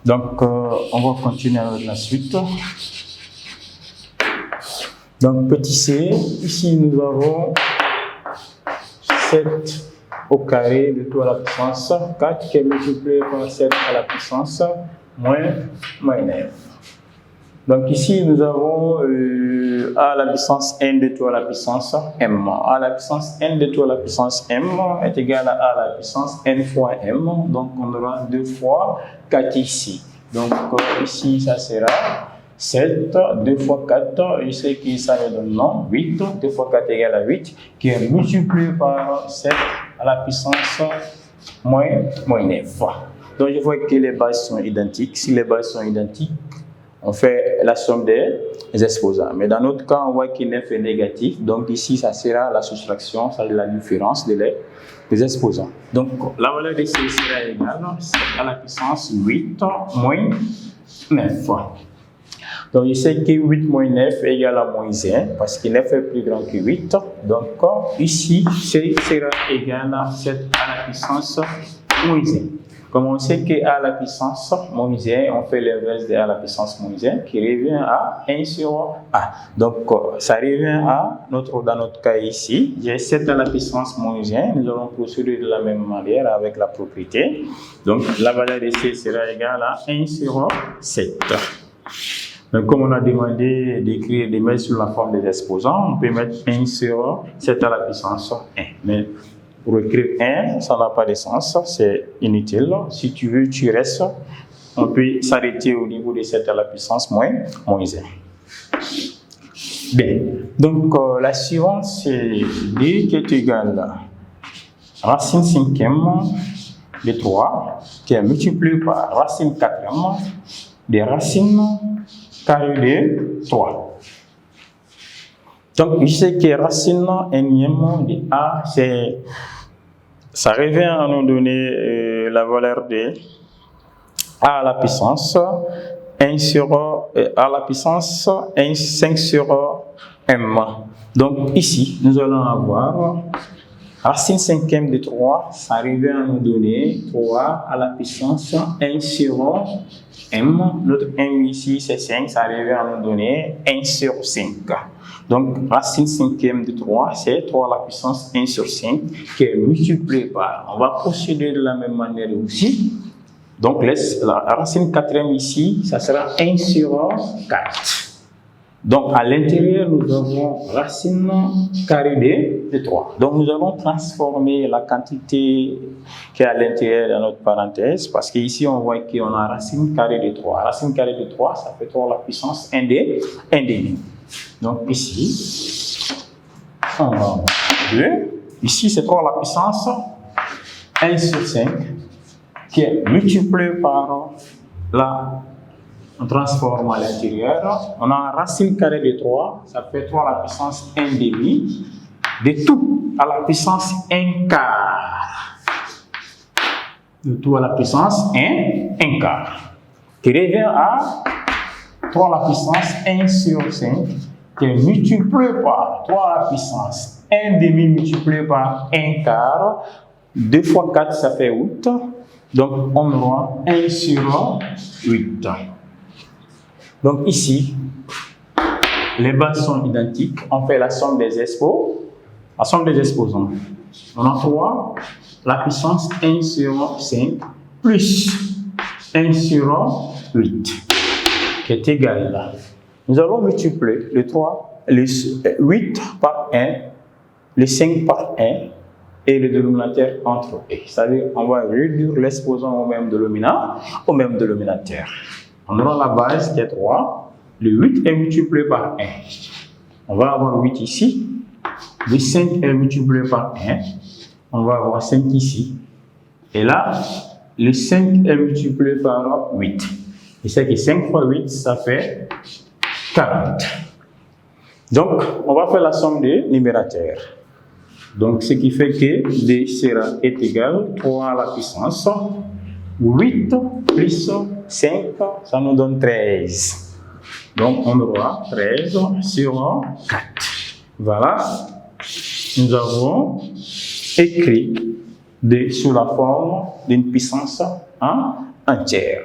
Donc, on va continuer avec la suite. Donc, petit c, ici nous avons 7 au carré de tout à la puissance 4 qui est multiplié par 7 à la puissance moins 9. Donc ici nous avons a à la puissance n de tout à la puissance m. A à la puissance n de tout à la puissance m est égal à la puissance n fois m. Donc on aura 2 fois 4 ici. Donc ici ça sera 7, 2 fois 4, je sais que ça me donne non, 8, 2 fois 4 égale à 8, qui est multiplié par 7 à la puissance moins 9. Donc je vois que les bases sont identiques. Si les bases sont identiques, on fait la somme des exposants. Mais dans notre cas, on voit que 9 est négatif. Donc ici, ça sera la soustraction, ça la différence des exposants. Donc la valeur de C sera égale à la puissance 8 moins 9. Donc je sais que 8 moins 9 est égal à moins 1 parce que 9 est plus grand que 8. Donc ici, C sera égal à 7 à la puissance moins 1. Comme on sait que a à la puissance moins 1, on fait l'inverse de a à la puissance moins 1 qui revient à 1 sur a. Donc ça revient à dans notre cas ici, j'ai 7 à la puissance moins 1. Nous allons procéder de la même manière avec la propriété. Donc la valeur de C sera égale à 1 sur 7. Donc, comme on a demandé d'écrire des mettre sur la forme des exposants, on peut mettre 1 sur 7 à la puissance 1. Mais pour écrire 1, ça n'a pas de sens, c'est inutile. Si tu veux, tu restes. On peut s'arrêter au niveau de 7 à la puissance moins 1. Bien. Donc, la suivante, c'est D qui est égal à racine cinquième de 3, qui est multiplié par racine quatrième des racines carré de 3. Donc, je sais que racine énième de A, ça revient à nous donner la valeur de A à la puissance 1 sur A à la puissance 5 sur M. Donc, ici, nous allons avoir racine cinquième de 3, ça revient à nous donner 3 à la puissance 1 sur M. Notre M ici, c'est 5, ça revient à nous donner 1 sur 5. Donc, racine cinquième de 3, c'est 3 à la puissance 1 sur 5 qui est multiplié par. On va procéder de la même manière aussi. Donc, la racine quatrième ici, ça sera 1 sur 4. Donc, à l'intérieur, nous avons racine carrée de 3. Donc, nous allons transformer la quantité qui est à l'intérieur de notre parenthèse, parce qu'ici, on voit qu'on a racine carrée de 3. Racine carrée de 3, ça fait 3 à la puissance 1 demi. Donc, ici, on a 2. Ici, c'est 3 à la puissance 1 sur 5, qui est multiplié par on transforme à l'intérieur. On a racine carrée de 3, ça fait 3 à la puissance 1 demi, de tout à la puissance 1 quart. De tout à la puissance 1 quart. Qui revient à 3 à la puissance 1 sur 5, qui est multiplié par 3 à la puissance 1 demi multiplié par 1 quart. 2 fois 4, ça fait 8. Donc, on aura 1 sur 8. Donc ici, les bases sont identiques. On fait la somme des exposants. On a 3, la puissance 1 sur 5, plus 1 sur 8, qui est égal là. Nous allons multiplier le 8 par 1, le 5 par 1, et le dénominateur entre eux. C'est-à-dire, on va réduire l'exposant au même dénominateur. On aura la base qui est 3. Le 8 est multiplié par 1. On va avoir 8 ici. Le 5 est multiplié par 1. On va avoir 5 ici. Et là, le 5 est multiplié par 8. Et c'est que 5 fois 8, ça fait 40. Donc, on va faire la somme des numérateurs. Donc, ce qui fait que D est égal à 3 à la puissance 8 plus 5, ça nous donne 13. Donc, on aura 13 sur 4. Voilà. Nous avons écrit D sous la forme d'une puissance entière.